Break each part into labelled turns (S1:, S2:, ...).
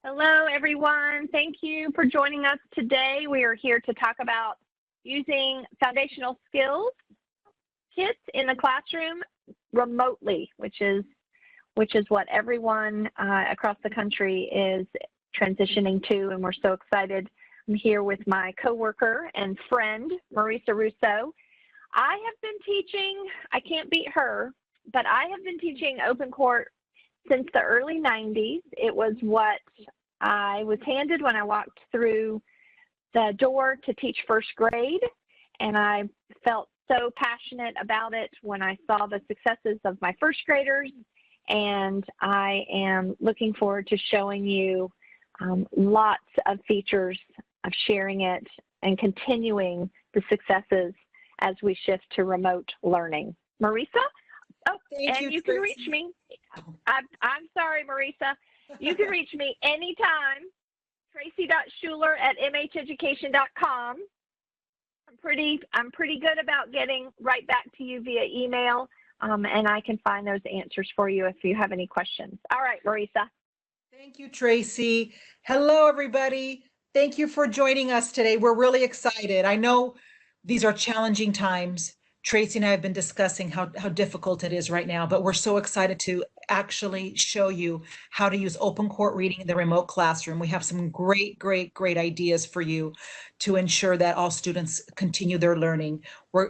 S1: Hello, everyone. Thank you for joining us today. We are here to talk about using foundational skills kits in the classroom remotely, which is what everyone across the country is transitioning to, and we're so excited. I'm here with my coworker and friend, Marisa Russo. I have been teaching, I can't beat her, but I have been teaching Open Court since the early 90s. It was what I was handed when I walked through the door to teach first grade, and I felt so passionate about it when I saw the successes of my first graders, and I am looking forward to showing you lots of features of sharing it and continuing the successes as we shift to remote learning. Marisa? Oh, and you can reach me. I'm sorry, Marisa. You can reach me anytime, tracy.schuler@mheducation.com. I'm pretty good about getting right back to you via email, and I can find those answers for you if you have any questions. All right, Marisa.
S2: Thank you, Tracy. Hello, everybody. Thank you for joining us today. We're really excited. I know these are challenging times. Tracy and I have been discussing how difficult it is right now, but we're so excited to actually show you how to use open court reading in the remote classroom. We have some great ideas for you to ensure that all students continue their learning.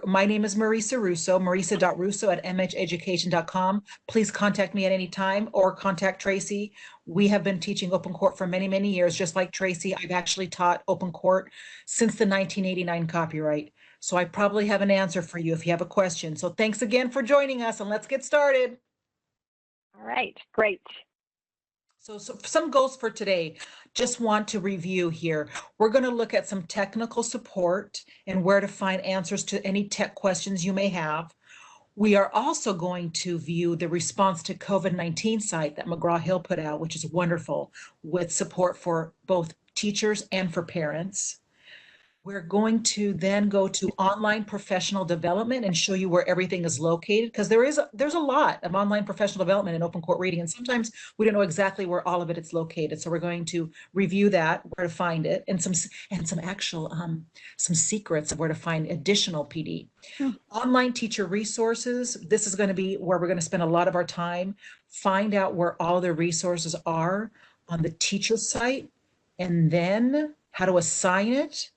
S2: My name is Marisa Russo, marisa.russo@mheducation.com. Please contact me at any time or contact Tracy. We have been teaching open court for many years. Just like Tracy, I've actually taught open court since the 1989 copyright. So I probably have an answer for you if you have a question. So thanks again for joining us, and let's get started.
S1: All right, great.
S2: So some goals for today. Just want to review here. We're going to look at some technical support and where to find answers to any tech questions you may have. We are also going to view the response to COVID-19 site that McGraw-Hill put out, which is wonderful, with support for both teachers and for parents. We're going to then go to online professional development and show you where everything is located, because there's a lot of online professional development in open court reading, and sometimes we don't know exactly where all of it is located. So we're going to review that, where to find it, and some actual some secrets of where to find additional PD. Online teacher resources. This is going to be where we're going to spend a lot of our time. Find out where all the resources are on the teacher site, and then how to assign it,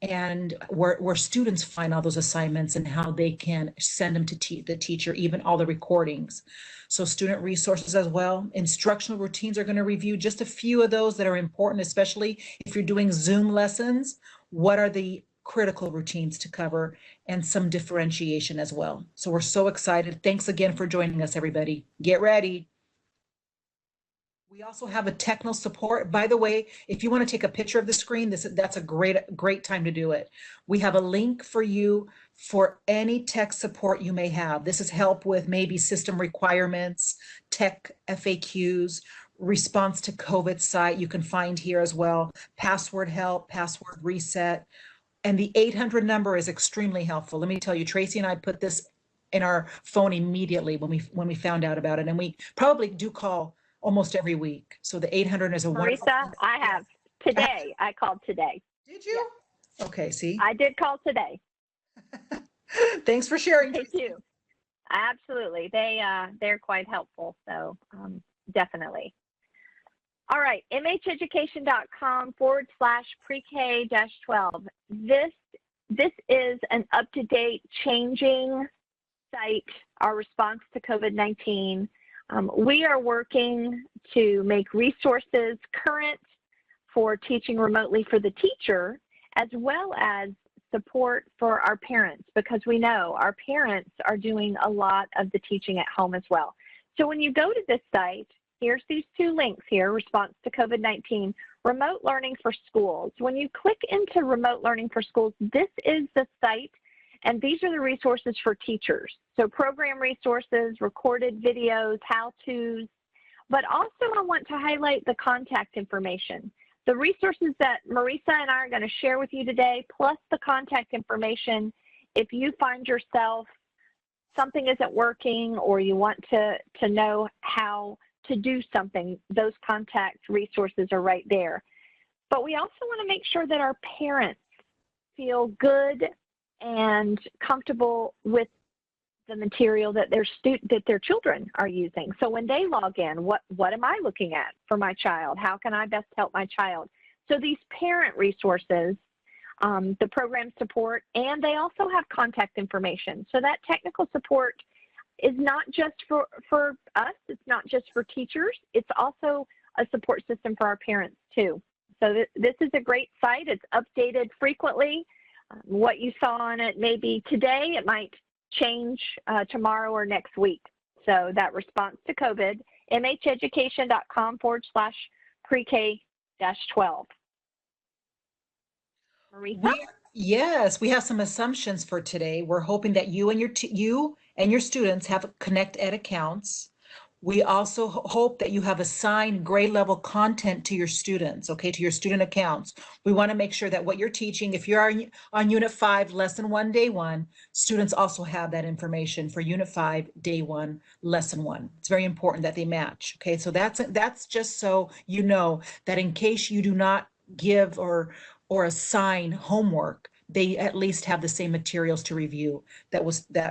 S2: and where students find all those assignments and how they can send them to the teacher, even all the recordings. So student resources as well. Instructional routines are going to review just a few of those that are important, especially if you're doing Zoom lessons. What are the critical routines to cover, and some differentiation as well. So we're so excited. Thanks again for joining us, everybody. Get ready. We also have a technical support. By the way, if you want to take a picture of the screen, that's a great time to do it. We have a link for you for any tech support you may have. This is help with maybe system requirements, tech FAQs, response to COVID site you can find here as well, password help, password reset. And the 800 number is extremely helpful. Let me tell you, Tracy and I put this in our phone immediately when we found out about it, and we probably do call almost every week. So the 800 is a wonderful.
S1: Marisa, I have today. I called today.
S2: Did you? Yes. Okay, see?
S1: I did call today.
S2: Thanks for sharing.
S1: Thank you. Absolutely. They're quite helpful. So definitely. All right, mheducation.com/pre-K-12. This is an up-to-date, changing site, our response to COVID-19. We are working to make resources current for teaching remotely for the teacher, as well as support for our parents, because we know our parents are doing a lot of the teaching at home as well. So when you go to this site, here's these two links here, response to COVID-19, remote learning for schools. When you click into remote learning for schools, this is the site, and these are the resources for teachers. So program resources, recorded videos, how-tos, but also I want to highlight the contact information. The resources that Marisa and I are going to share with you today, plus the contact information, if you find yourself something isn't working or you want to know how to do something, those contact resources are right there. But we also want to make sure that our parents feel good and comfortable with the material that their children are using. So when they log in, what am I looking at for my child? How can I best help my child? So these parent resources, the program support, and they also have contact information. So that technical support is not just for us, it's not just for teachers, it's also a support system for our parents too. So this is a great site. It's updated frequently. What you saw on it maybe today, it might change tomorrow or next week. So that response to COVID, mheducation.com/pre-K-12. Marisa?
S2: Yes, we have some assumptions for today. We're hoping that you and your students have Connect Ed accounts. We also hope that you have assigned grade level content to your students, okay, to your student accounts. We want to make sure that what you're teaching, if you're on Unit 5, Lesson 1, Day 1, students also have that information for Unit 5, Day 1, Lesson 1. It's very important that they match, okay? So that's just so you know that in case you do not give or assign homework, they at least have the same materials to review that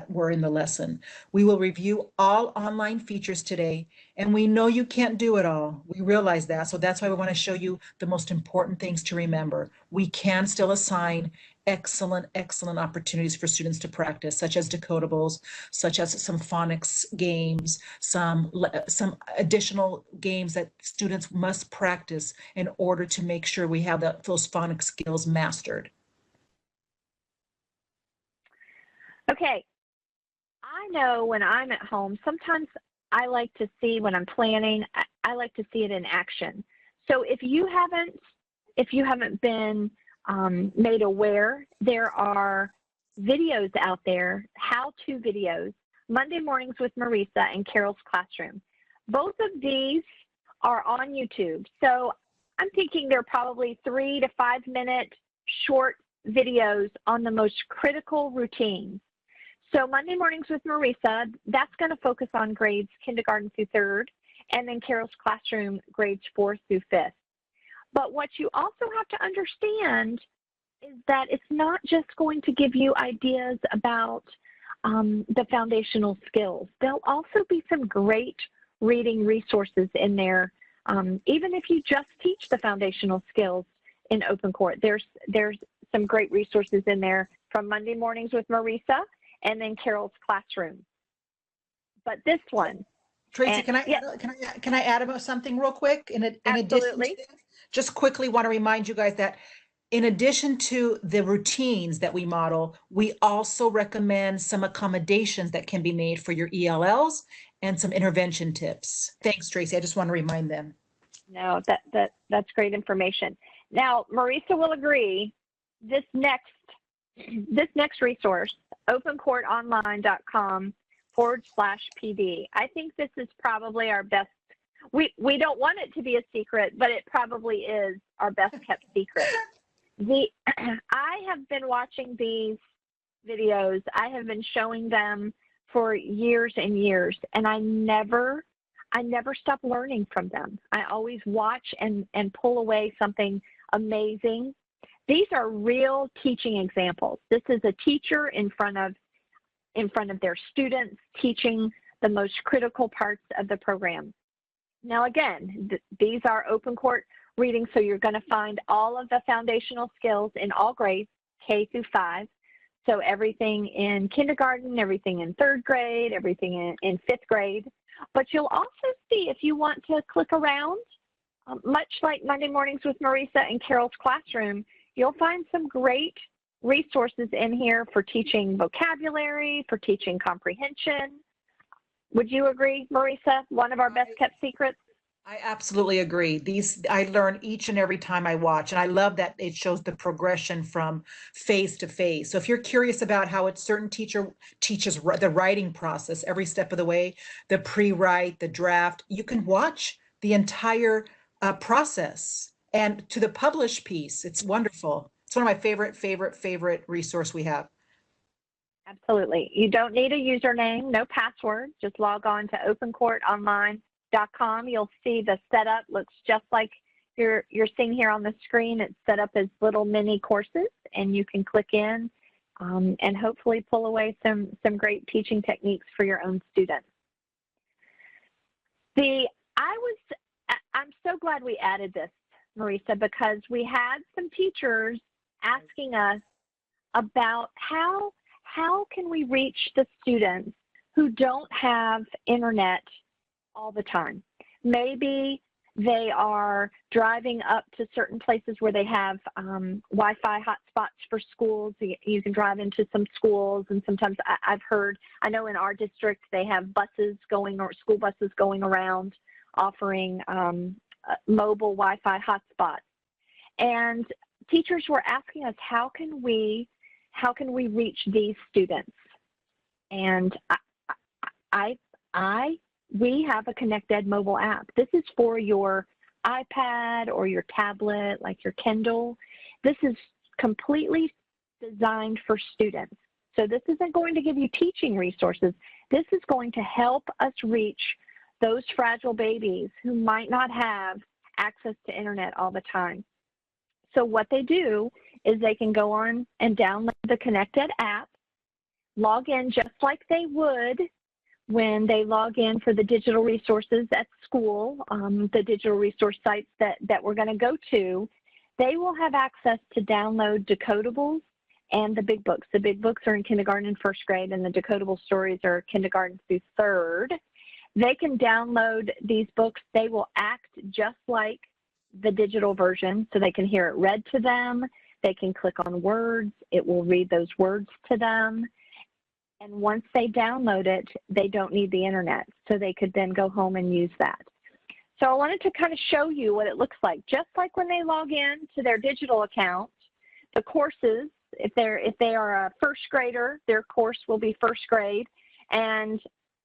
S2: were in the lesson. We will review all online features today, and we know you can't do it all. We realize that, so that's why we want to show you the most important things to remember. We can still assign excellent opportunities for students to practice, such as decodables, such as some phonics games, some additional games that students must practice in order to make sure we have those phonics skills mastered.
S1: Okay, I know when I'm at home, sometimes I like to see when I'm planning, I like to see it in action. So if you haven't been made aware, there are videos out there, how-to videos, Monday Mornings with Marisa and Carol's Classroom. Both of these are on YouTube. So I'm thinking they're probably 3 to 5 minute short videos on the most critical routines. So Monday Mornings with Marisa, that's going to focus on grades kindergarten through 3rd, and then Carol's Classroom, grades 4th through 5th. But what you also have to understand is that it's not just going to give you ideas about the foundational skills. There'll also be some great reading resources in there. Even if you just teach the foundational skills in Open Court, there's some great resources in there from Monday Mornings with Marisa and then Carol's Classroom. But this one,
S2: Tracy, can I add about something real quick? In addition to this, just quickly want to remind you guys that in addition to the routines that we model, we also recommend some accommodations that can be made for your ELLs and some intervention tips. Thanks, Tracy. I just want to remind them.
S1: No, that's great information. Now, Marisa will agree, this next resource, opencourtonline.com/PD. I think this is probably our best. We don't want it to be a secret, but it probably is our best kept secret. I have been watching these videos. I have been showing them for years and years, and I never stop learning from them. I always watch and pull away something amazing. These are real teaching examples. This is a teacher in front of their students teaching the most critical parts of the program. Now again, these are open court readings, so you're going to find all of the foundational skills in all grades, K through 5. So everything in kindergarten, everything in 3rd grade, everything in 5th grade. But you'll also see, if you want to click around, much like Monday Mornings with Marisa and Carol's Classroom, you'll find some great resources in here for teaching vocabulary, for teaching comprehension. Would you agree, Marisa? One of our best kept secrets?
S2: I absolutely agree. I learn each and every time I watch, and I love that it shows the progression from phase to phase. So if you're curious about how a certain teacher teaches the writing process every step of the way, the pre-write, the draft, you can watch the entire process. And to the published piece, it's wonderful. It's one of my favorite resource we have.
S1: Absolutely. You don't need a username, no password. Just log on to opencourtonline.com K3.com. You'll see the setup looks just like you're seeing here on the screen. It's set up as little mini courses, and you can click in and hopefully pull away some great teaching techniques for your own students. I'm so glad we added this, Marisa, because we had some teachers asking us about how can we reach the students who don't have internet all the time. Maybe they are driving up to certain places where they have Wi-Fi hotspots for schools. You can drive into some schools, and sometimes I know in our district they have buses going, or school buses going around offering mobile Wi-Fi hotspots. And teachers were asking us, how can we reach these students? And we have a ConnectEd mobile app. This is for your iPad or your tablet, like your Kindle. This is completely designed for students. So this isn't going to give you teaching resources. This is going to help us reach those fragile babies who might not have access to internet all the time. So what they do is they can go on and download the ConnectEd app, log in just like they would when they log in for the digital resources at school, the digital resource sites that we're going to go to. They will have access to download decodables and the big books. The big books are in kindergarten and first grade, and the decodable stories are kindergarten through third. They can download these books. They will act just like the digital version, so they can hear it read to them. They can click on words. It will read those words to them. And once they download it, they don't need the internet, so they could then go home and use that. So I wanted to kind of show you what it looks like. Just like when they log in to their digital account, the courses, if they are a first grader, their course will be first grade. And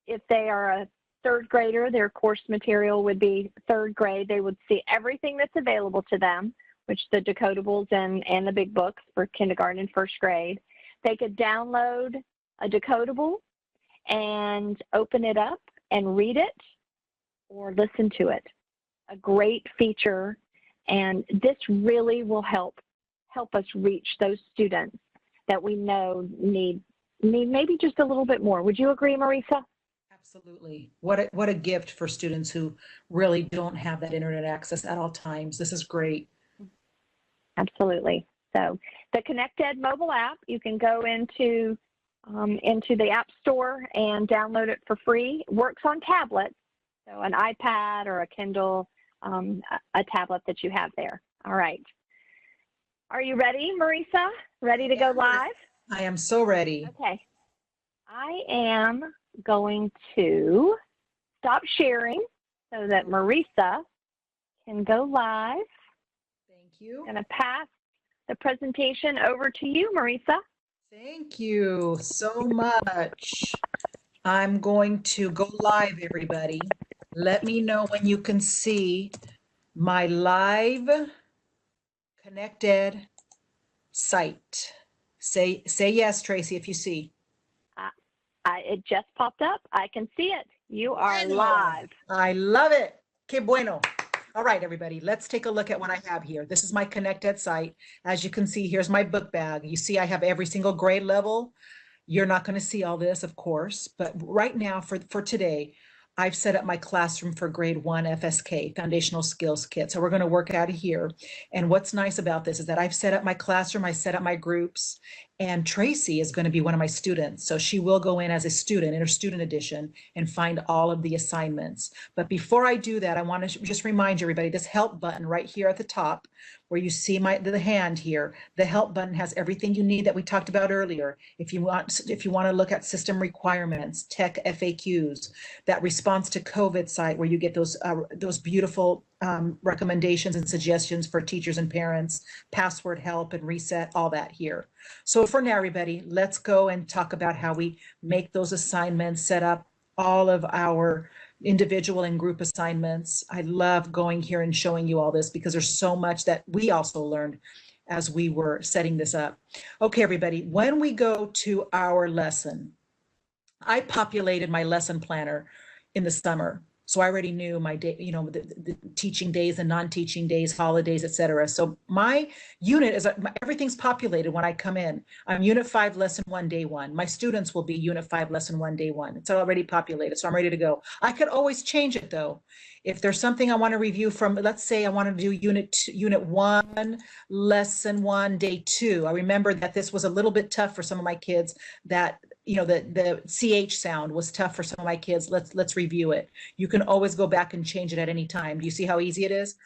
S1: if they are a third grader, their course material would be third grade. They would see everything that's available to them, which the decodables and the big books for kindergarten and first grade. They could download a decodable and open it up and read it or listen to it. A great feature, and this really will help us reach those students that we know need maybe just a little bit more. Would you agree, Marisa?
S2: Absolutely. What a gift for students who really don't have that internet access at all times. This is great.
S1: Absolutely. So the ConnectEd mobile app, you can go into the App Store and download it for free. It works on tablets, so an iPad or a Kindle, a tablet that you have there. All right. Are you ready, Marisa? Ready to go live?
S2: I am so ready.
S1: Okay. I am going to stop sharing so that Marisa can go live.
S2: Thank you.
S1: I'm going to pass the presentation over to you, Marisa.
S2: Thank you so much. I'm going to go live, everybody. Let me know when you can see my live ConnectEd site. Say yes, Tracy, if you see.
S1: It just popped up. I can see it. You are live.
S2: I love it. Que bueno. All right, everybody, let's take a look at what I have here. This is my ConnectEd site. As you can see, here's my book bag. You see I have every single grade level. You're not going to see all this, of course, but right now for today, I've set up my classroom for grade 1 FSK, Foundational Skills Kit. So we're going to work out of here. And what's nice about this is that I've set up my classroom, I set up my groups, and Tracy is going to be one of my students. So she will go in as a student in her student edition and find all of the assignments. But before I do that, I want to just remind everybody, this help button right here at the top, where you see the hand here, the help button has everything you need that we talked about earlier. If you want to look at system requirements, tech FAQs, that response to COVID site where you get those beautiful recommendations and suggestions for teachers and parents, password help and reset, all that here. So for now, everybody, let's go and talk about how we make those assignments, set up all of our individual and group assignments. I love going here and showing you all this because there's so much that we also learned as we were setting this up. Okay, everybody, when we go to our lesson, I populated my lesson planner in the summer. So I already knew my day, you know, the teaching days and non-teaching days, holidays, etc. So my unit is, everything's populated when I come in. I'm Unit 5, Lesson 1, Day 1. My students will be Unit 5, Lesson 1, Day 1. It's already populated, so I'm ready to go. I could always change it though. If there's something I want to review from, let's say I want to do Unit 1, Lesson 1, Day 2. I remember that this was a little bit tough for some of my kids, that you know, the CH sound was tough for some of my kids. Let's review it. You can always go back and change it at any time. Do you see how easy it is?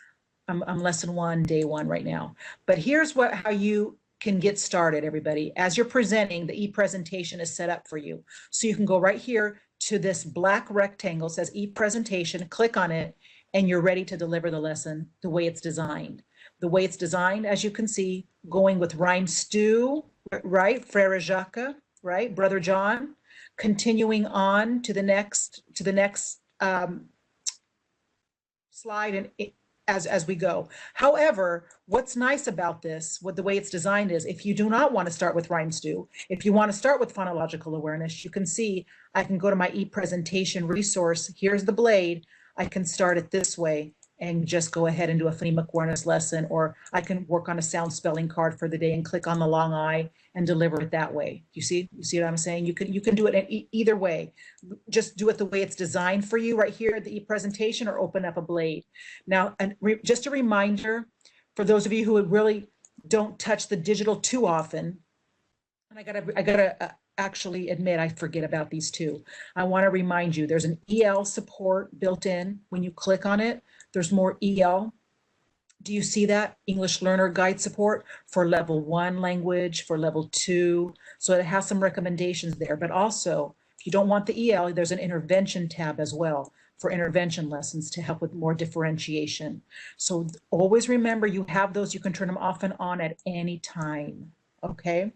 S2: I'm Lesson 1, Day 1 right now. But here's how you can get started, everybody. As you're presenting, the e-presentation is set up for you. So you can go right here to this black rectangle, says e-presentation, click on it, and you're ready to deliver the lesson the way it's designed. The way it's designed, as you can see, going with Rhyme Stew, right? Frere Jacques, right? Brother John, continuing on to the next slide, and as we go. However, what's nice about this, the way it's designed is, if you do not want to start with Rhyme Stew, if you want to start with phonological awareness, you can see I can go to my e-presentation resource. Here's the blade. I can start it this way and just go ahead and do a phonemic awareness lesson, or I can work on a sound spelling card for the day and click on the long I and deliver it that way. You see what I'm saying? You can do it in either way. Just do it the way it's designed for you right here at the e-presentation, or open up a blade. Now, just a reminder for those of you who really don't touch the digital too often, and I gotta actually admit I forget about these two. I want to remind you there's an EL support built in. When you click on it, there's more EL. Do you see that? English Learner Guide support for level 1 language, for level 2. So it has some recommendations there, but also if you don't want the EL, there's an intervention tab as well for intervention lessons to help with more differentiation. So always remember you have those, you can turn them off and on at any time. Okay,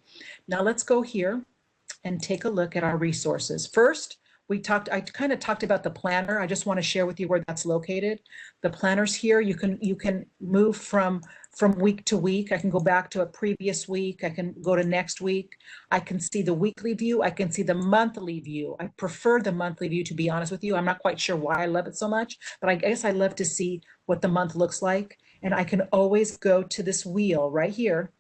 S2: now let's go here and take a look at our resources. First, I kind of talked about the planner. I just want to share with you where that's located. The planner's here. You can move from week to week. I can go back to a previous week. I can go to next week. I can see the weekly view. I can see the monthly view. I prefer the monthly view, to be honest with you. I'm not quite sure why I love it so much, but I guess I love to see what the month looks like. And I can always go to this wheel right here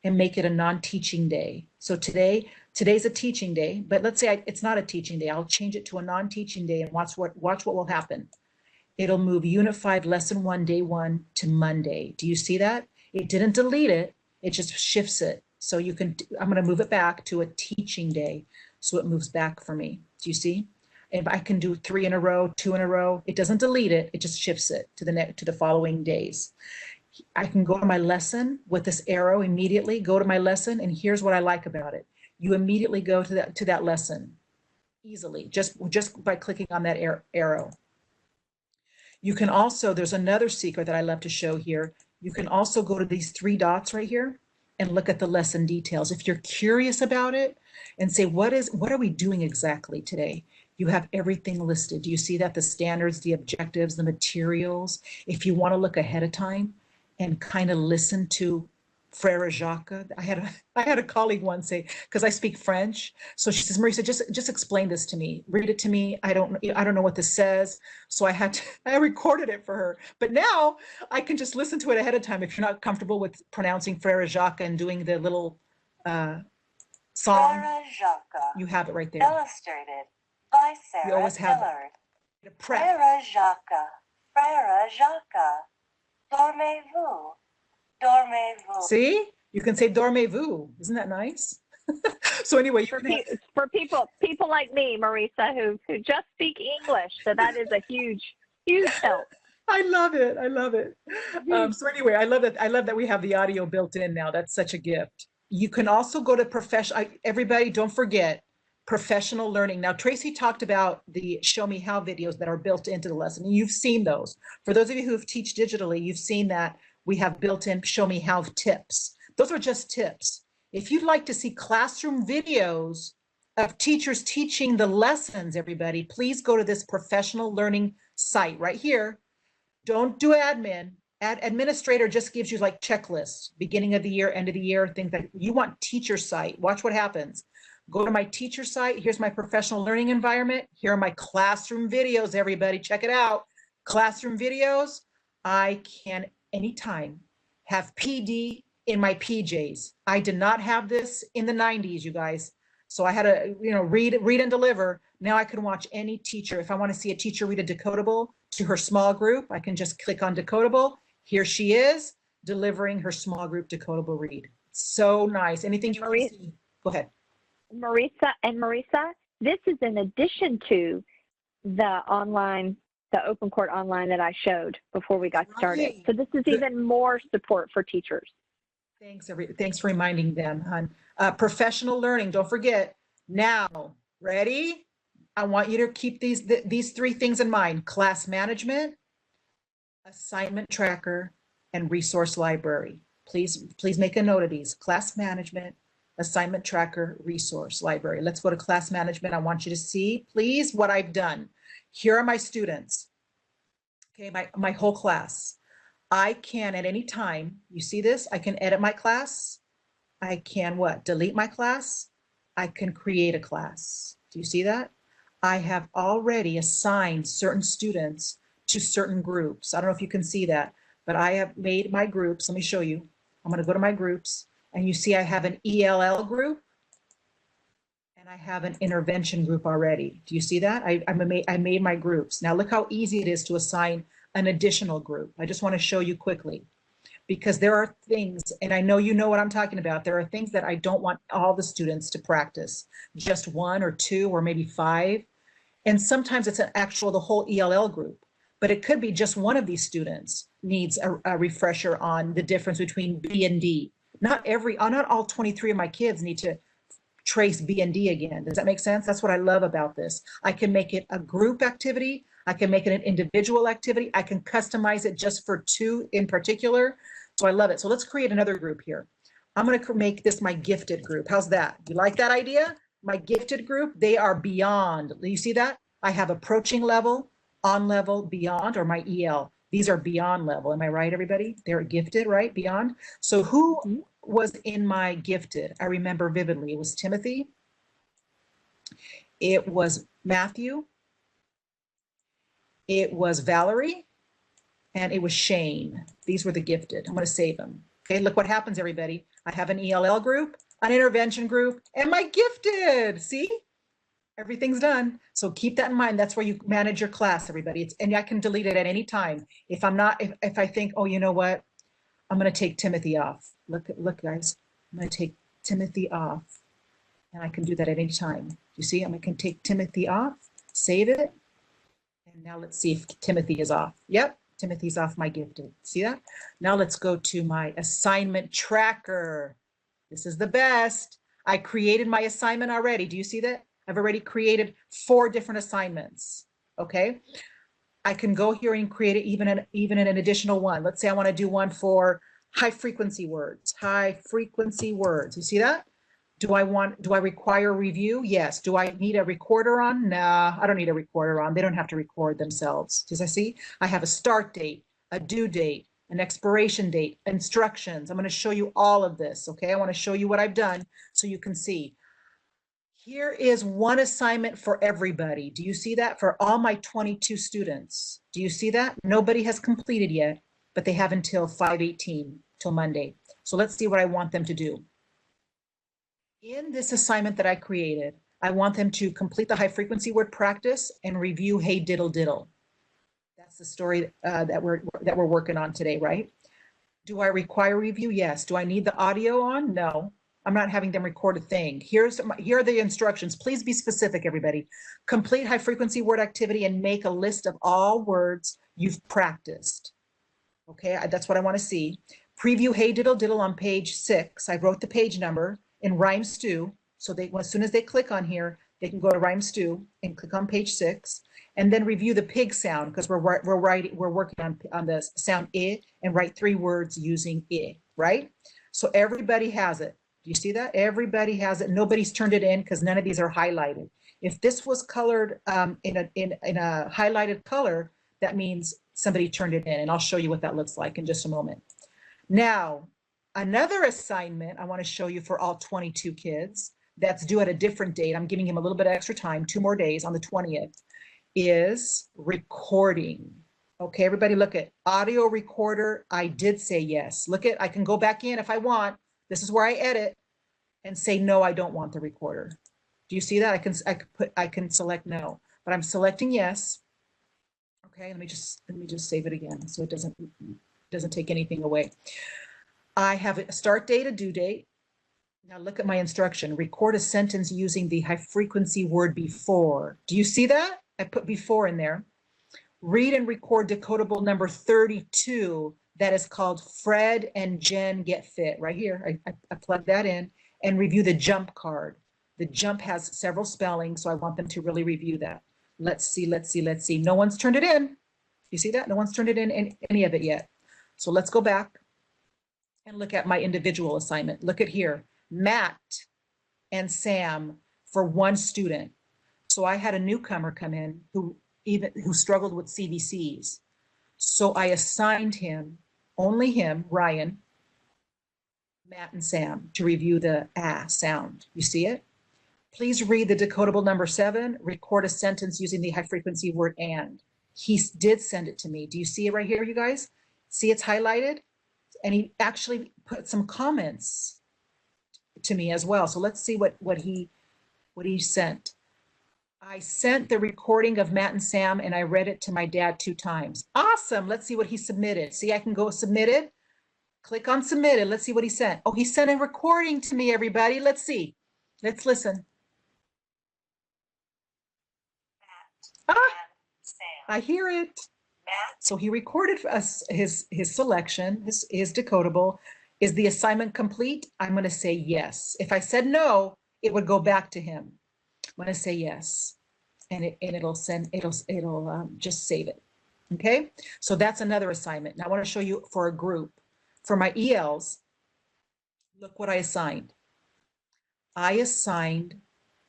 S2: and make it a non-teaching day. So today's a teaching day, but let's say it's not a teaching day. I'll change it to a non-teaching day and watch what will happen. It'll move Unit 5, Lesson 1, Day 1 to Monday. Do you see that? It didn't delete it. It just shifts it. So I'm going to move it back to a teaching day. So it moves back for me. Do you see? If I can do 3 in a row, 2 in a row, it doesn't delete it. It just shifts it to the following days. I can go to my lesson with this arrow immediately, go to my lesson, and here's what I like about it. You immediately go to that lesson easily, just by clicking on that arrow. You can also, there's another secret that I love to show here. You can also go to these 3 dots right here and look at the lesson details. If you're curious about it and say, what are we doing exactly today? You have everything listed. Do you see that? The standards, the objectives, the materials. If you want to look ahead of time and kind of listen to Frere Jacques. I had a colleague once say, because I speak French, so she says, Marisa, just explain this to me, read it to me. I don't know what this says. So I recorded it for her. But now I can just listen to it ahead of time if you're not comfortable with pronouncing Frere Jacques and doing the little song.
S3: Frere Jacques.
S2: You have it right there.
S3: Illustrated by Sarah
S2: You always have
S3: Dillard.
S2: prep.
S3: Frere Jacques. Frere Jacques. Dormez-vous. Dormez-vous.
S2: See, you can say dormez-vous. Isn't that nice? So anyway,
S1: for people like me, Marisa, who just speak English, so that is a huge help.
S2: I love it. I love it. So anyway, I love that we have the audio built in now. That's such a gift. You can also go to professional. Everybody, don't forget professional learning. Now, Tracy talked about the Show Me How videos that are built into the lesson, and you've seen those. For those of you who have teach digitally, you've seen that we have built-in Show Me How tips. Those are just tips. If you'd like to see classroom videos of teachers teaching the lessons, everybody, please go to this professional learning site right here. Don't do admin. Administrator just gives you like checklists, beginning of the year, end of the year, things that you want. Teacher site. Watch what happens. Go to my teacher site. Here's my professional learning environment. Here are my classroom videos, everybody. Check it out. Classroom videos. I can anytime have PD in my PJs. I did not have this in the 90s, you guys. So I had to, read and deliver. Now I can watch any teacher. If I want to see a teacher read a decodable to her small group, I can just click on decodable. Here she is delivering her small group decodable read. So nice. Anything you want to see? Go ahead.
S1: Marisa, this is in addition to the Open Court Online that I showed before we got started. So this is even more support for teachers.
S2: Thanks for reminding them, hon. Professional learning, don't forget. Now, ready? I want you to keep these three things in mind: class management, assignment tracker, and resource library. Please make a note of these: class management, assignment tracker, resource library. Let's go to class management. I want you to see, please, what I've done. Here are my students. Okay, my whole class. I can at any time, you see this? I can edit my class. I can what? Delete my class. I can create a class. Do you see that? I have already assigned certain students to certain groups. I don't know if you can see that, but I have made my groups. Let me show you. I'm going to go to my groups, and you see I have an ELL group and I have an intervention group already. Do you see that? I made my groups. Now look how easy it is to assign an additional group. I just want to show you quickly, because there are things, and I know you know what I'm talking about. There are things that I don't want all the students to practice, just one or two or maybe five. And sometimes it's the whole ELL group, but it could be just one of these students needs a refresher on the difference between B and D. Not all 23 of my kids need to trace B and D again. Does that make sense? That's what I love about this. I can make it a group activity. I can make it an individual activity. I can customize it just for two in particular. So I love it. So let's create another group here. I'm going to make this my gifted group. How's that? You like that idea? My gifted group, they are beyond. You see that? I have approaching level, on level, beyond, or my EL. These are beyond level. Am I right, everybody? They're gifted, right? Beyond. So who was in my gifted? I remember vividly. It was Timothy. It was Matthew. It was Valerie, and it was Shane. These were the gifted. I'm going to save them. Okay, look what happens, everybody. I have an ELL group, an intervention group, and my gifted. See? Everything's done. So keep that in mind. That's where you manage your class, everybody. And I can delete it at any time. If I think, oh, you know what? I'm going to take Timothy off. Look, guys. I'm going to take Timothy off. And I can do that at any time. You see, I can take Timothy off, save it. And now let's see if Timothy is off. Yep, Timothy's off my gifted. See that? Now let's go to my assignment tracker. This is the best. I created my assignment already. Do you see that? I've already created 4 different assignments. Okay. I can go here and create it even an additional one. Let's say I want to do one for high frequency words. High frequency words. You see that? Do I require review? Yes. Do I need a recorder on? Nah, I don't need a recorder on. They don't have to record themselves. Does I see? I have a start date, a due date, an expiration date, instructions. I'm going to show you all of this. Okay. I want to show you what I've done so you can see. Here is one assignment for everybody. Do you see that? For all my 22 students. Do you see that? Nobody has completed yet, but they have until 5/18, till Monday. So let's see what I want them to do. In this assignment that I created, I want them to complete the high frequency word practice and review Hey Diddle Diddle. That's the story that we're working on today, right? Do I require review? Yes. Do I need the audio on? No. I'm not having them record a thing. Here are the instructions. Please be specific, everybody. Complete high frequency word activity and make a list of all words you've practiced. Okay, that's what I want to see. Preview Hey Diddle Diddle on page 6. I wrote the page number in Rhyme Stew. So as soon as they click on here, they can go to Rhyme Stew and click on page 6. And then review the pig sound, because we're working on the sound I, and write 3 words using I, right? So everybody has it. Do you see that? Everybody has it. Nobody's turned it in because none of these are highlighted. If this was colored in a highlighted color, that means somebody turned it in, and I'll show you what that looks like in just a moment. Now, another assignment I want to show you for all 22 kids. that's due at a different date, I'm giving him a little bit of extra time, 2 more days on the 20th, is recording. Okay, everybody look at audio recorder. I did say yes. Look at, I can go back in if I want. This is where I edit and say, no, I don't want the recorder. Do you see that? I can select no, but I'm selecting yes. Okay, let me just save it again so it doesn't take anything away. I have a start date, a due date. Now look at my instruction. Record a sentence using the high frequency word before. Do you see that? I put before in there. Read and record decodable number 32 that is called Fred and Jen Get Fit. Right here, I plug that in, and review the jump card. The jump has several spellings, so I want them to really review that. Let's see. No one's turned it in. You see that? No one's turned it in any of it yet. So let's go back and look at my individual assignment. Look at here, Matt and Sam for one student. So I had a newcomer come in who struggled with CVCs. So I assigned him, only him, Ryan, Matt and Sam, to review the sound. You see it? Please read the decodable number 7, record a sentence using the high frequency word and. He did send it to me. Do you see it right here, you guys? See it's highlighted? And he actually put some comments to me as well. So let's see what he sent. I sent the recording of Matt and Sam and I read it to my dad 2 times. Awesome. Let's see what he submitted. See, I can go submitted. Click on submitted. Let's see what he sent. Oh, he sent a recording to me, everybody. Let's see. Let's listen.
S3: Matt and Sam.
S2: I hear it.
S3: Matt.
S2: So he recorded for us his selection, his decodable. Is the assignment complete? I'm going to say yes. If I said no, it would go back to him. I'm going to say yes, and it'll just save it. Okay, so that's another assignment. Now I want to show you for a group. For my ELs, look what I assigned. I assigned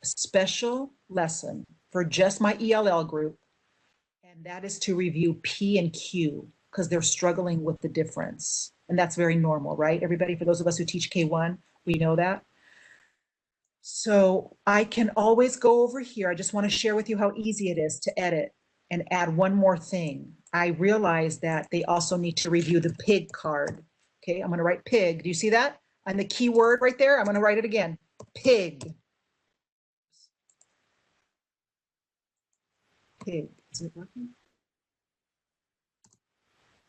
S2: a special lesson for just my ELL group, and that is to review P and Q because they're struggling with the difference. And that's very normal, right? Everybody, for those of us who teach K1, we know that. So I can always go over here. I just want to share with you how easy it is to edit and add one more thing. I realize that they also need to review the pig card. Okay, I'm going to write pig. Do you see that? And the keyword right there, I'm going to write it again. Pig. Pig. Is it working?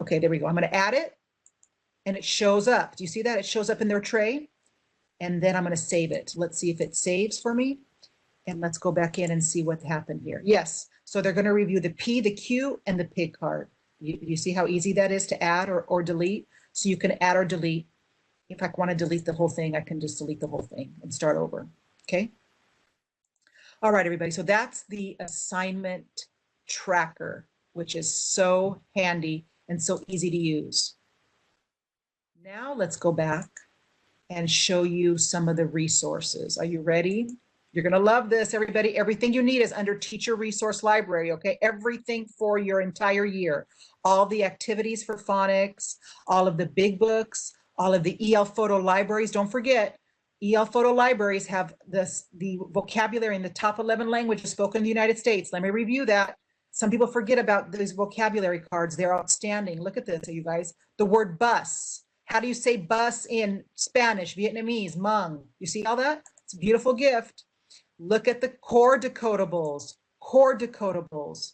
S2: Okay, there we go. I'm going to add it and it shows up. Do you see that? It shows up in their tray. And then I'm going to save it. Let's see if it saves for me. And let's go back in and see what happened here. Yes. So they're going to review the P, the Q, and the pig card. You see how easy that is to add or delete? So you can add or delete. If I want to delete the whole thing, I can just delete the whole thing and start over. Okay. All right, everybody. So that's the assignment tracker, which is so handy and so easy to use. Now let's go back and show you some of the resources. Are you ready? You're going to love this, everybody. Everything you need is under Teacher Resource Library, okay? Everything for your entire year. All the activities for phonics, all of the big books, all of the EL photo libraries. Don't forget, EL photo libraries have the vocabulary in the top 11 languages spoken in the United States. Let me review that. Some people forget about these vocabulary cards. They're outstanding. Look at this, you guys. The word bus. How do you say bus in Spanish, Vietnamese, Hmong? You see all that? It's a beautiful gift. Look at the core decodables. Core decodables.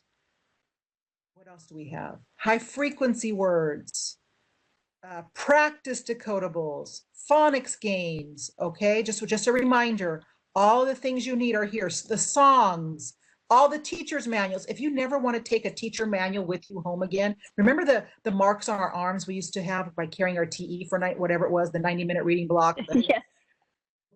S2: What else do we have? High frequency words. Practice decodables. Phonics games. Okay, just a reminder. All the things you need are here. The songs. All the teacher's manuals. If you never want to take a teacher manual with you home again, remember the marks on our arms we used to have by carrying our TE for whatever it was, the 90-minute reading block.
S1: Yes.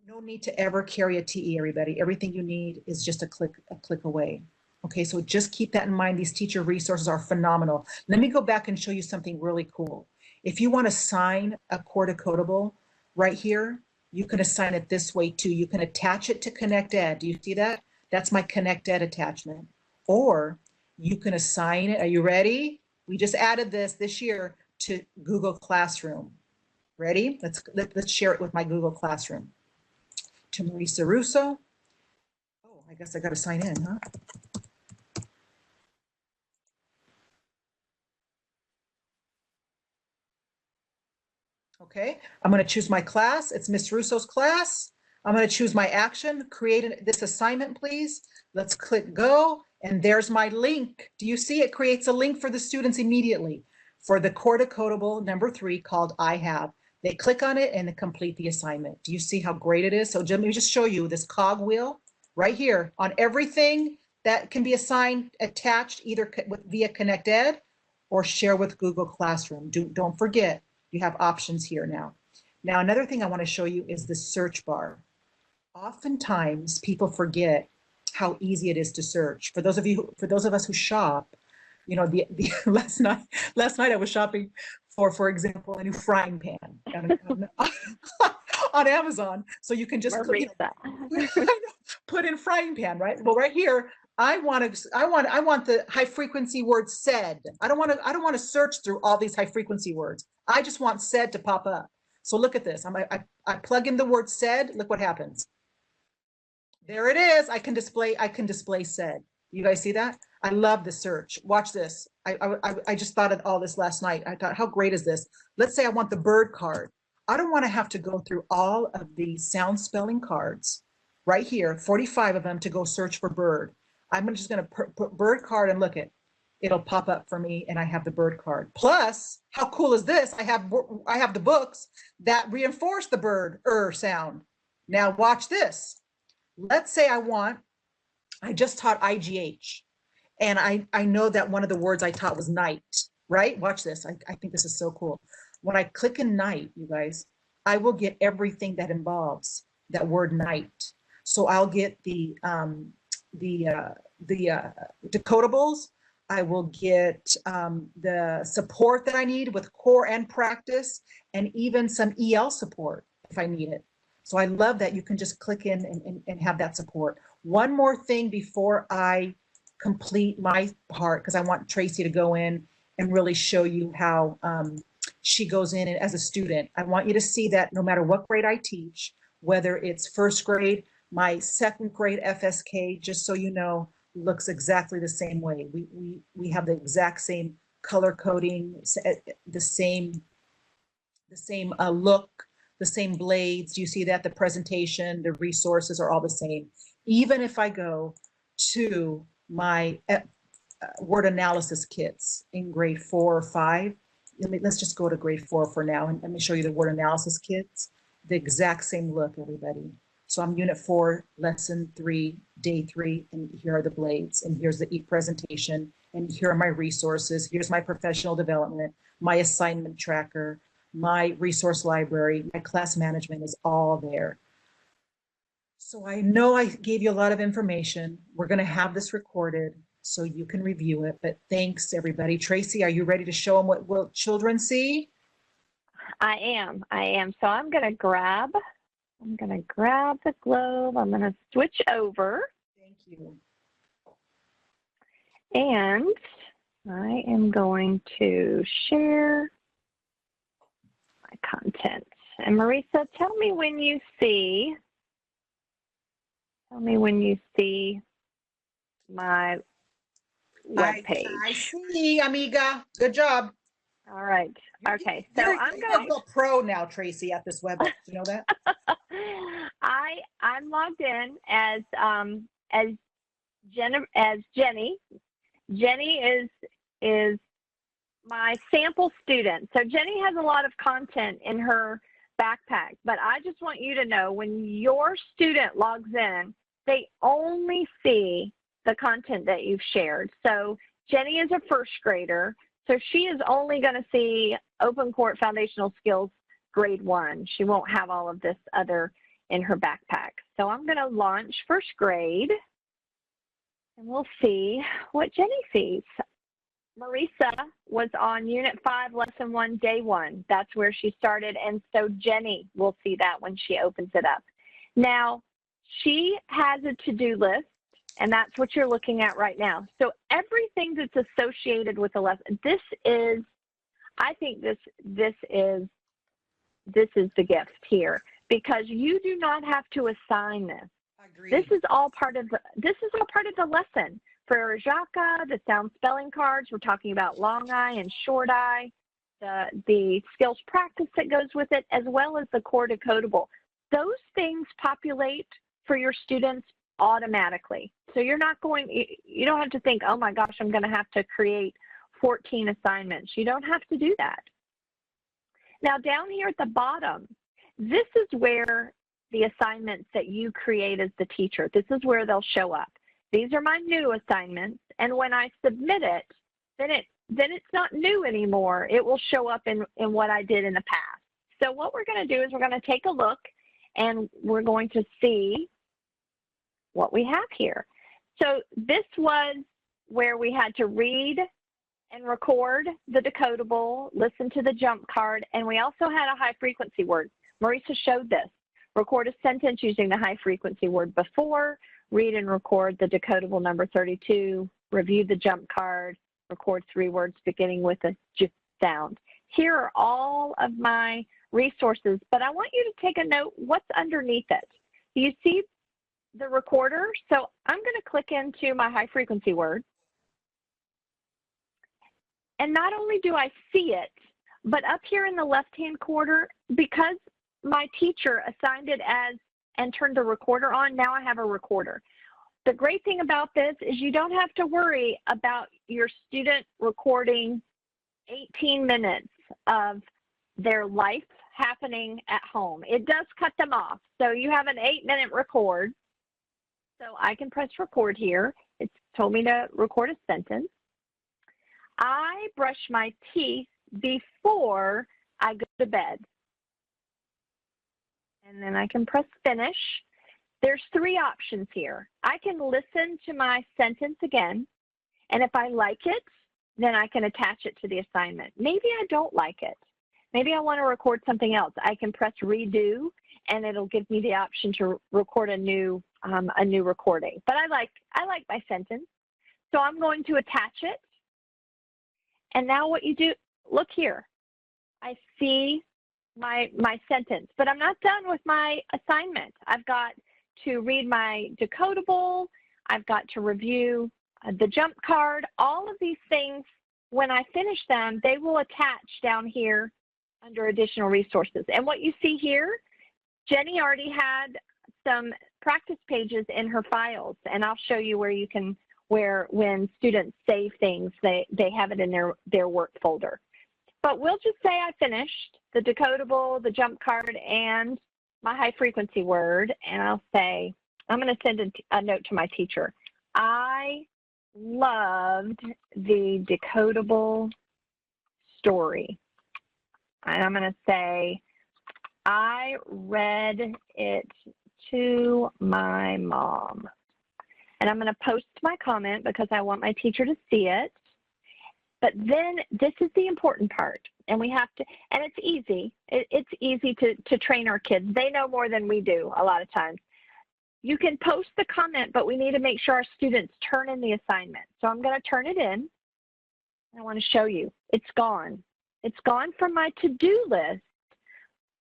S2: No need to ever carry a TE, everybody. Everything you need is just a click away. Okay, so just keep that in mind. These teacher resources are phenomenal. Let me go back and show you something really cool. If you want to assign a core decodable right here, you can assign it this way too. You can attach it to Connect Ed. Do you see that? That's my Connect Ed attachment. Or you can assign it. Are you ready? We just added this year to Google Classroom. Ready? Let's share it with my Google Classroom. to Marisa Russo. Oh, I guess I got to sign in, huh? Okay, I'm going to choose my class. It's Miss Russo's class. I'm going to choose my action, create this assignment, please. Let's click go, and there's my link. Do you see it creates a link for the students immediately for the core decodable number 3 called I Have. They click on it and they complete the assignment. Do you see how great it is? So let me just show you this cog wheel right here on everything that can be assigned, attached either via ConnectEd or share with Google Classroom. Don't forget, you have options here now. Now, another thing I want to show you is the search bar. Oftentimes, people forget how easy it is to search. For those of us who shop, you know, last night I was shopping for example, a new frying pan on Amazon. So you can just put in frying pan, right? Well, right here, I want the high frequency word said. I don't want to search through all these high frequency words. I just want said to pop up. So look at this. I plug in the word said. Look what happens. There it is. I can display said. You guys see that? I love the search. Watch this. I just thought of all this last night. I thought, how great is this? Let's say I want the bird card. I don't want to have to go through all of the sound spelling cards right here, 45 of them, to go search for bird. I'm just going to put bird card and look it. It'll pop up for me and I have the bird card. Plus, how cool is this? I have the books that reinforce the bird sound. Now watch this. Let's say I just taught IGH, and I know that one of the words I taught was night, right? Watch this. I think this is so cool. When I click in night, you guys, I will get everything that involves that word night. So I'll get the decodables. I will get the support that I need with core and practice, and even some EL support if I need it. So I love that you can just click in and have that support. One more thing before I complete my part, because I want Tracy to go in and really show you how she goes in as a student. I want you to see that no matter what grade I teach, whether it's first grade, my second grade FSK, just so you know, looks exactly the same way. We have the exact same color coding, the same look, the same blades. You see that the presentation, the resources are all the same. Even if I go to my word analysis kits in grade 4 or 5, let's just go to grade 4 for now, and let me show you the word analysis kits. The exact same look, everybody. So I'm unit 4, lesson 3, day 3, and here are the blades, and here's the presentation, and here are my resources. Here's my professional development, my assignment tracker, my resource library, my class management is all there. So I know I gave you a lot of information. We're going to have this recorded so you can review it, but thanks everybody. Tracy, are you ready to show them what will children see?
S1: I am. So I'm going to grab the globe. I'm going to switch over.
S2: Thank you.
S1: And I am going to share my content. And Marisa, tell me when you see my web page.
S2: I see, amiga. Good job.
S1: All right. Okay. So I'm
S2: going to go pro now, Tracy, at this web. You know that?
S1: I'm logged in as Jenny. Jenny is my sample student. So Jenny has a lot of content in her backpack, but I just want you to know when your student logs in, they only see the content that you've shared. So Jenny is a first grader, so she is only going to see Open Court Foundational Skills grade 1. She won't have all of this other in her backpack. So I'm going to launch first grade, and we'll see what Jenny sees. Marisa was on Unit 5, Lesson 1, Day 1. That's where she started, and so Jenny will see that when she opens it up. Now, she has a to-do list, and that's what you're looking at right now. So everything that's associated with the lesson, I think this is the gift here. because you do not have to assign this.
S2: Agreed.
S1: This is all part of the lesson. For Jaka, the sound spelling cards, we're talking about long I and short I, the skills practice that goes with it, as well as the core decodable. Those things populate for your students automatically. So you don't have to think, oh my gosh, I'm going to have to create 14 assignments. You don't have to do that. Now down here at the bottom, this is where the assignments that you create as the teacher, this is where they'll show up. These are my new assignments, and when I submit it, then it's not new anymore. It will show up in what I did in the past. So what we're going to do is we're going to take a look, and we're going to see what we have here. So this was where we had to read and record the decodable, listen to the jump card, and we also had a high frequency word. Marisa showed this. Record a sentence using the high frequency word before, read and record the decodable number 32, review the jump card, record 3 words beginning with a j sound. Here are all of my resources, but I want you to take a note what's underneath it. You see the recorder? So I'm going to click into my high frequency word. And not only do I see it, but up here in the left-hand corner, because my teacher assigned it as and turned the recorder on, now I have a recorder. The great thing about this is you don't have to worry about your student recording 18 minutes of their life happening at home. It does cut them off. So you have an 8-minute record. So I can press record here. It's told me to record a sentence. I brush my teeth before I go to bed. And then I can press finish. There's 3 options here. I can listen to my sentence again, and if I like it, then I can attach it to the assignment. Maybe I don't like it. Maybe I want to record something else. I can press redo, and it'll give me the option to record a new recording. But I like my sentence, so I'm going to attach it. And now what you do, look here. I see my sentence, but I'm not done with my assignment. I've got to read my decodable. I've got to review the jump card. All of these things, when I finish them, they will attach down here under additional resources. And what you see here, Jenny already had some practice pages in her files, and I'll show you where you can, when students save things, they have it in their work folder. But we'll just say I finished the decodable, the jump card, and my high frequency word, and I'll say, I'm going to send a note to my teacher. I loved the decodable story. And I'm going to say, I read it to my mom. And I'm going to post my comment because I want my teacher to see it. But then this is the important part, and we have to, and it's easy. It's easy to train our kids. They know more than we do a lot of times. You can post the comment, but we need to make sure our students turn in the assignment. So I'm going to turn it in. I want to show you. It's gone. It's gone from my to-do list,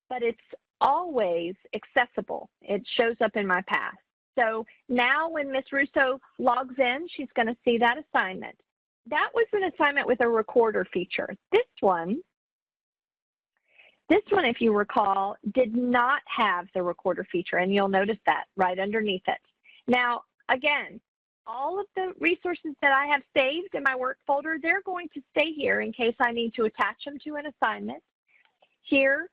S1: but it's always accessible. It shows up in my past. So now when Ms. Russo logs in, she's going to see that assignment. That was an assignment with a recorder feature. This one, if you recall, did not have the recorder feature, and you'll notice that right underneath it. Now, again, all of the resources that I have saved in my work folder, they're going to stay here in case I need to attach them to an assignment. Here,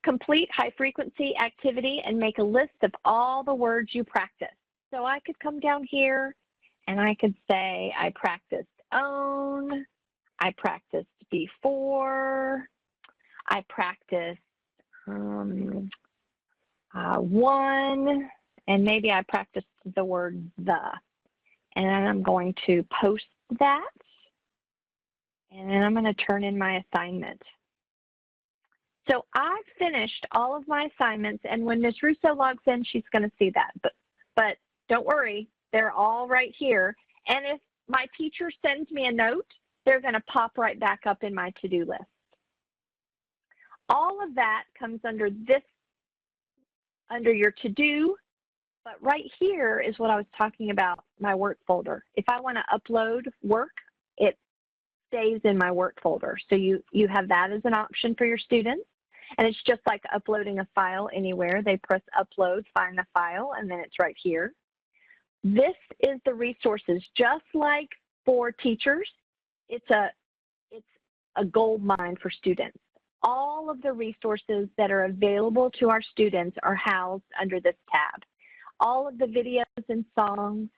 S1: complete high frequency activity and make a list of all the words you practice. So I could come down here and I could say I practiced own, I practiced before, I practiced one, and maybe I practiced the word the. And I'm going to post that, and then I'm going to turn in my assignment. So I've finished all of my assignments, and when Ms. Russo logs in, she's going to see that. But don't worry, they're all right here. And if my teacher sends me a note, they're going to pop right back up in my to-do list. All of that comes under this under your to-do, but right here is what I was talking about, my work folder. If I want to upload work, it stays in my work folder. So you have that as an option for your students. And it's just like uploading a file anywhere. They press upload, find the file, and then it's right here. This is the resources. Just like for teachers, it's a gold mine for students. All of the resources that are available to our students are housed under this tab. All of the videos and songs,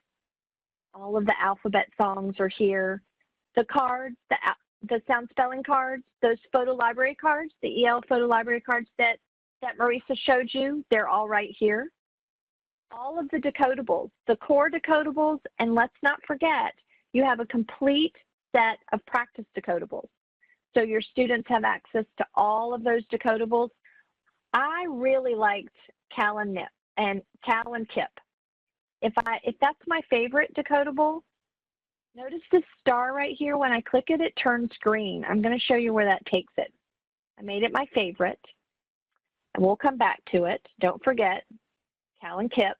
S1: all of the alphabet songs are here. The cards, the sound spelling cards, those photo library cards, the EL photo library cards that Marisa showed you, they're all right here. All of the decodables, the core decodables, and let's not forget, you have a complete set of practice decodables. So your students have access to all of those decodables. I really liked Cal and Kip. If that's my favorite decodable, notice this star right here. When I click it, it turns green. I'm going to show you where that takes it. I made it my favorite, and we'll come back to it. Don't forget, Cal and Kip.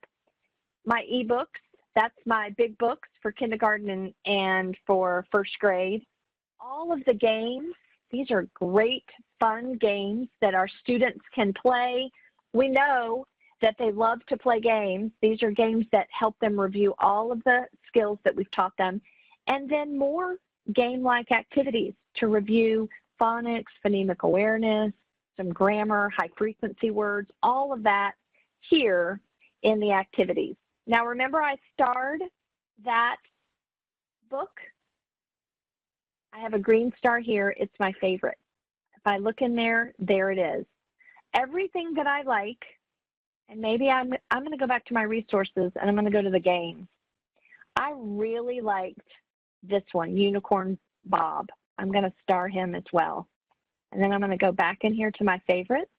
S1: My ebooks, that's my big books for kindergarten and for first grade. All of the games, these are great, fun games that our students can play. We know that they love to play games. These are games that help them review all of the skills that we've taught them. And then more game-like activities to review phonics, phonemic awareness, some grammar, high-frequency words, all of that here in the activities. Now, remember I starred that book? I have a green star here. It's my favorite. If I look in there, there it is. Everything that I like, and maybe I'm going to go back to my resources and I'm going to go to the games. I really liked this one, Unicorn Bob. I'm going to star him as well. And then I'm going to go back in here to my favorites.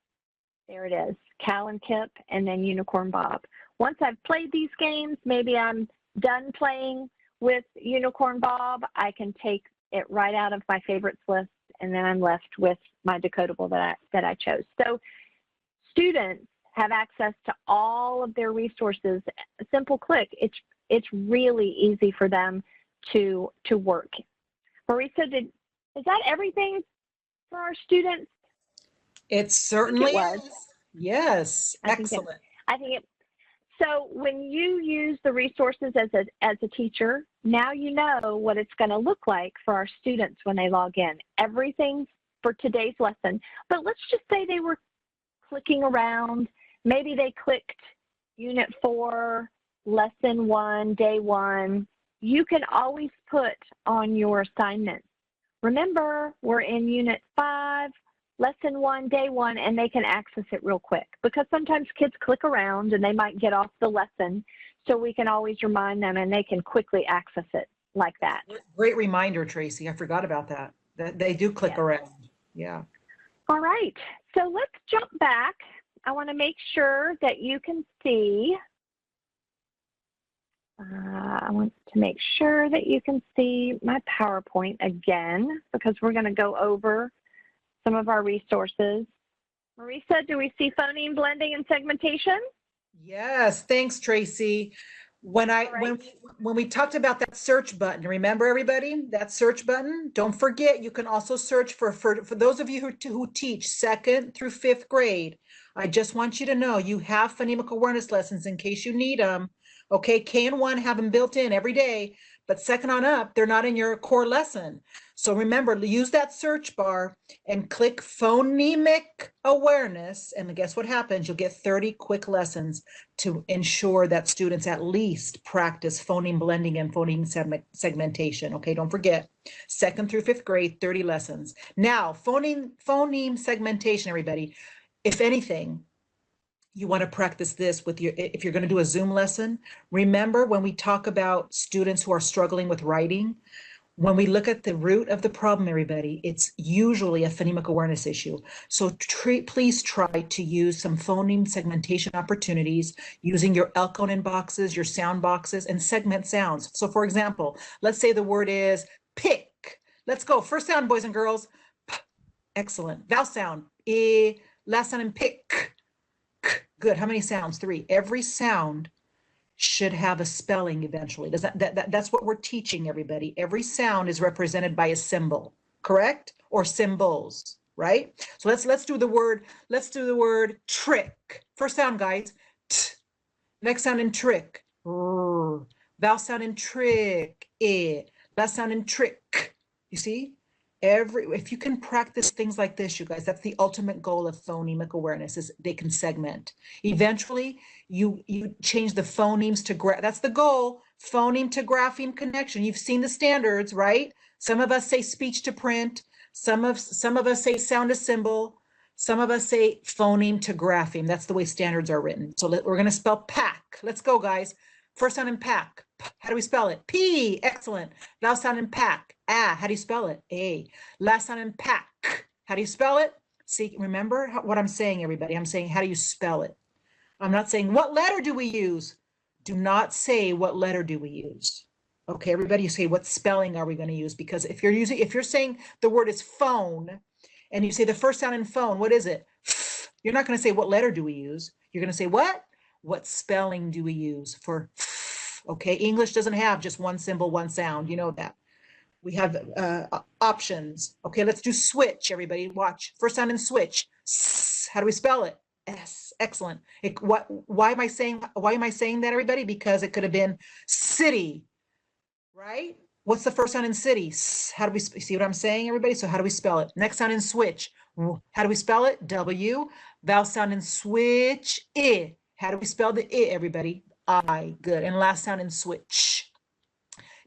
S1: There it is, Cal and Kip, and then Unicorn Bob. Once I've played these games, maybe I'm done playing with Unicorn Bob, I can take it right out of my favorites list, and then I'm left with my decodable that I chose. So students have access to all of their resources. A simple click. It's really easy for them to work. Marisa, is that everything for our students?
S2: It certainly
S1: was.
S2: is. Yes, excellent.
S1: So when you use the resources as a teacher, now you know what it's going to look like for our students when they log in. Everything for today's lesson. But let's just say they were clicking around. Maybe they clicked Unit 4, Lesson 1, Day 1. You can always put on your assignments. Remember, we're in Unit 5, Lesson 1, Day 1, and they can access it real quick because sometimes kids click around and they might get off the lesson, so we can always remind them and they can quickly access it like that.
S2: Great reminder, Tracy. I forgot about that. They do click around. Yeah.
S1: All right, so let's jump back. I want to make sure that you can see. I want to make sure that you can see my PowerPoint again because we're going to go over some of our resources. Marisa, do we see phoneme blending and segmentation?
S2: Yes, thanks, Tracy. When we talked about that search button, remember everybody, that search button, don't forget, you can also search for those of you who teach 2nd through 5th grade. I just want you to know you have phonemic awareness lessons in case you need them. Okay, K and 1 have them built in every day, but 2nd on up, they're not in your core lesson. So remember, use that search bar and click phonemic awareness, and guess what happens? You'll get 30 quick lessons to ensure that students at least practice phoneme blending and phoneme segmentation. Okay, don't forget, 2nd through 5th grade, 30 lessons. Now, phoneme segmentation, everybody. If anything, you want to practice this with if you're going to do a Zoom lesson. Remember when we talk about students who are struggling with writing, when we look at the root of the problem, everybody, it's usually a phonemic awareness issue. So please try to use some phoneme segmentation opportunities using your Elkonin boxes, your sound boxes, and segment sounds. So for example, let's say the word is pick. Let's go. First sound, boys and girls. P. Excellent. Vowel sound. E. Last sound in pick. K. Good. How many sounds? 3. Every sound should have a spelling eventually. Does that's what we're teaching everybody. Every sound is represented by a symbol, correct? Or symbols, right? So let's do the word trick. First sound, guys. T. Next sound in trick. R. Vowel sound in trick. I. Last sound in trick. You see? If you can practice things like this, you guys, that's the ultimate goal of phonemic awareness, is they can segment. Eventually, you change the phonemes to that's the goal, phoneme to grapheme connection. You've seen the standards, right? Some of us say speech to print, some of us say sound to symbol, some of us say phoneme to grapheme. That's the way standards are written. So we're going to spell pack. Let's go, guys. First sound in pack. How do we spell it? P. Excellent. Vowel sound in pack. Ah. How do you spell it? A. Last sound in pack. How do you spell it? See, remember what I'm saying, everybody. I'm saying, how do you spell it? I'm not saying, what letter do we use? Do not say, what letter do we use? Okay, everybody, you say, what spelling are we going to use? Because if you're saying the word is phone, and you say the first sound in phone, what is it? You're not going to say, what letter do we use? You're going to say, what? What spelling do we use for? Okay, English doesn't have just one symbol, one sound. You know that. We have options. Okay, let's do switch, everybody. Watch. First sound in switch. S. How do we spell it? S. Excellent. Why am I saying that, everybody? Because it could have been city, right? What's the first sound in city? S. How do we see what I'm saying, everybody? So how do we spell it? Next sound in switch. How do we spell it? W. Vowel sound in switch. I. How do we spell the I, everybody? I. Good. And last sound in switch.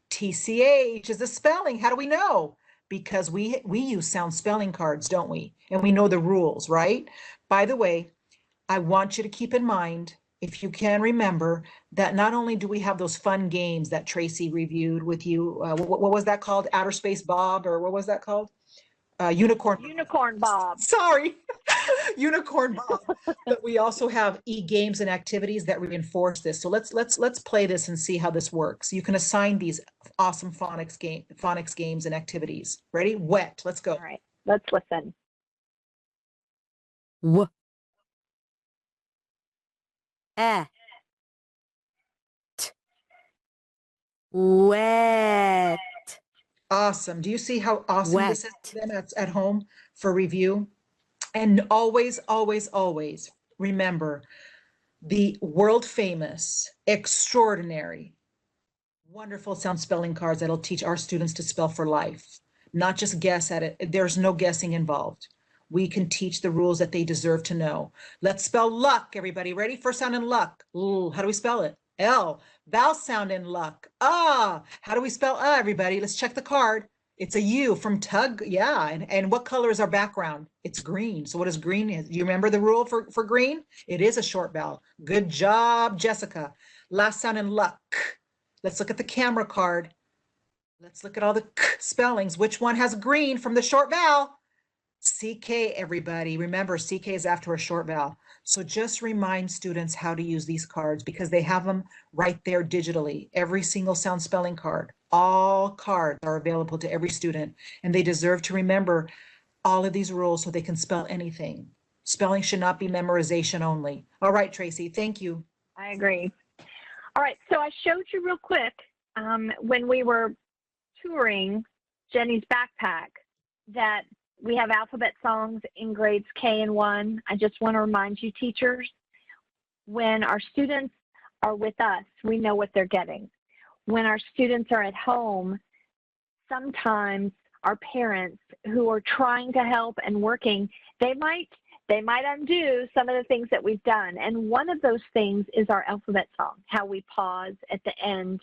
S2: TCH is the spelling. How do we know? Because we use sound spelling cards, don't we? And we know the rules, right? By the way, I want you to keep in mind, if you can remember, that not only do we have those fun games that Tracy reviewed with you, what was that called? Outer Space Bob, or what was that called? Unicorn.
S1: Unicorn Bob.
S2: Sorry. Unicorn Bob. But we also have e-games and activities that reinforce this. So let's play this and see how this works. You can assign these awesome phonics games and activities. Ready? Wet. Let's go.
S1: All right, let's listen.
S4: W. E. T. Wet.
S2: Awesome. Do you see how awesome this is
S4: Wet.
S2: to them at home for review? And always, always, always remember the world famous, extraordinary, wonderful sound spelling cards that'll teach our students to spell for life, not just guess at it. There's no guessing involved. We can teach the rules that they deserve to know. Let's spell luck, everybody. Ready? First sound in luck. Ooh, how do we spell it? L. Vowel sound in luck. Ah. How do we spell everybody? Let's check the card. It's a U from tug. Yeah. And what color is our background? It's green. So what is green? Do you remember the rule for green? It is a short vowel. Good job, Jessica. Last sound in luck. Let's look at the camera card. Let's look at all the spellings. Which one has green from the short vowel? CK, everybody. Remember, CK is after a short vowel. So just remind students how to use these cards, because they have them right there digitally. Every single sound spelling card. All cards are available to every student, and they deserve to remember all of these rules so they can spell anything. Spelling should not be memorization only. All right, Tracy, thank you.
S1: I agree. All right, so I showed you real quick when we were touring Jenny's backpack that we have alphabet songs in grades K and 1. I just want to remind you, teachers, when our students are with us, we know what they're getting. When our students are at home, sometimes our parents who are trying to help and working, they might undo some of the things that we've done. And one of those things is our alphabet song, how we pause at the end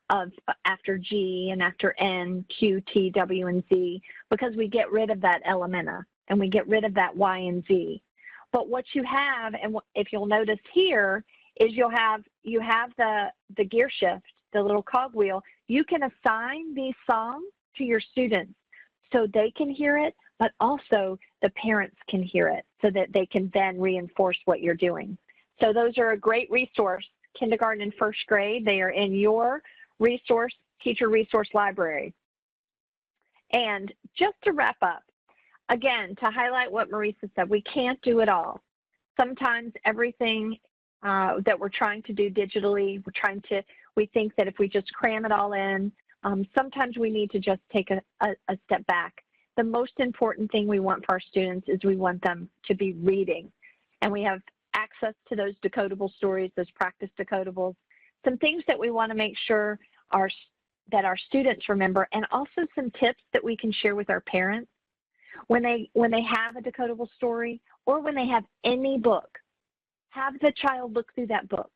S1: of after G and after N, Q, T, W, and Z, because we get rid of that elementa and we get rid of that Y and Z. But what you have, and if you'll notice here, is you have the gear shift, the little cogwheel. You can assign these songs to your students so they can hear it, but also the parents can hear it so that they can then reinforce what you're doing. So those are a great resource, kindergarten and first grade. They are in your teacher resource library. And just to wrap up, again, to highlight what Marisa said, we can't do it all. Sometimes everything that we're trying to do digitally, we think that if we just cram it all in, sometimes we need to just take a step back. The most important thing we want for our students is we want them to be reading. And we have access to those decodable stories, those practice decodables, some things that we want to make sure that our students remember, and also some tips that we can share with our parents when they have a decodable story, or when they have any book. Have the child look through that book.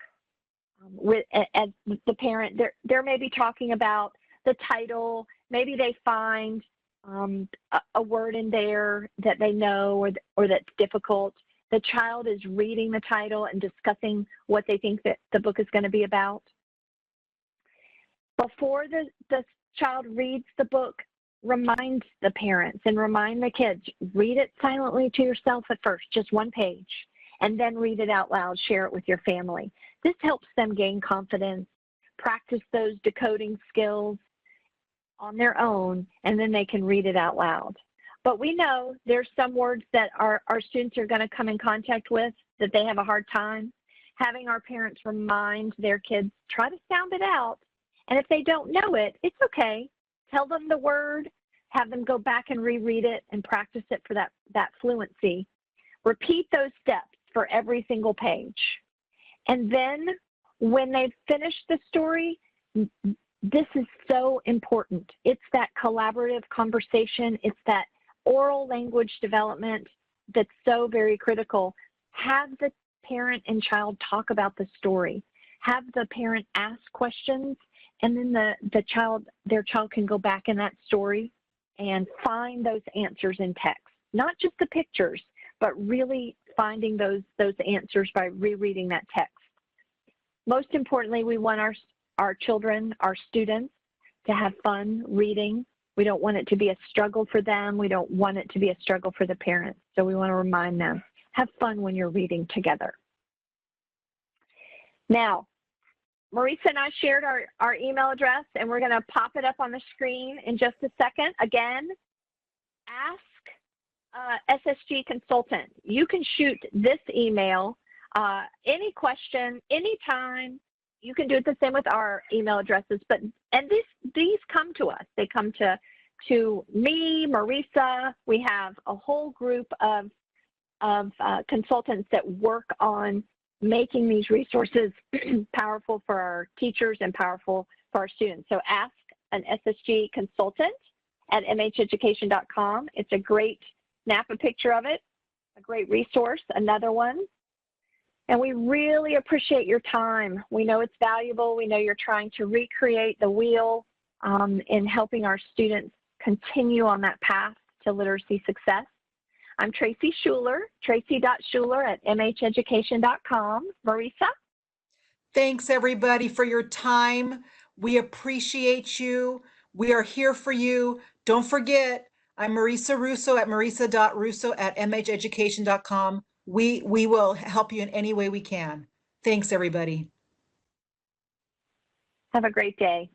S1: As the parent, they're maybe talking about the title, maybe they find a word in there that they know or that's difficult. The child is reading the title and discussing what they think that the book is going to be about. Before the child reads the book, remind the parents and remind the kids, read it silently to yourself at first, just one page, and then read it out loud, share it with your family. This helps them gain confidence, practice those decoding skills on their own, and then they can read it out loud. But we know there's some words that our students are going to come in contact with that they have a hard time. Having our parents remind their kids, try to sound it out. And if they don't know it, it's okay. Tell them the word, have them go back and reread it and practice it for that fluency. Repeat those steps for every single page. And then when they've finished the story, this is so important. It's that collaborative conversation. It's that oral language development that's so very critical. Have the parent and child talk about the story. Have the parent ask questions, and then their child can go back in that story and find those answers in text. Not just the pictures, but really finding those answers by rereading that text. Most importantly, we want our children, our students, to have fun reading. We don't want it to be a struggle for them. We don't want it to be a struggle for the parents. So we want to remind them, have fun when you're reading together. Now, Marisa and I shared our email address, and we're going to pop it up on the screen in just a second. Again, ask SSG consultant. You can shoot this email, any question, anytime. You can do it the same with our email addresses, and these come to us. They come to me, Marisa. We have a whole group of consultants that work on making these resources powerful for our teachers and powerful for our students. So ask an SSG consultant at mheducation.com. It's a great, snap a picture of it, a great resource, another one. And we really appreciate your time. We know it's valuable. We know you're trying to recreate the wheel in helping our students continue on that path to literacy success. I'm Tracy Schuler, tracy.schuler@mheducation.com. Marisa?
S2: Thanks, everybody, for your time. We appreciate you. We are here for you. Don't forget, I'm Marisa Russo at marisa.russo@mheducation.com. We will help you in any way we can. Thanks, everybody.
S1: Have a great day.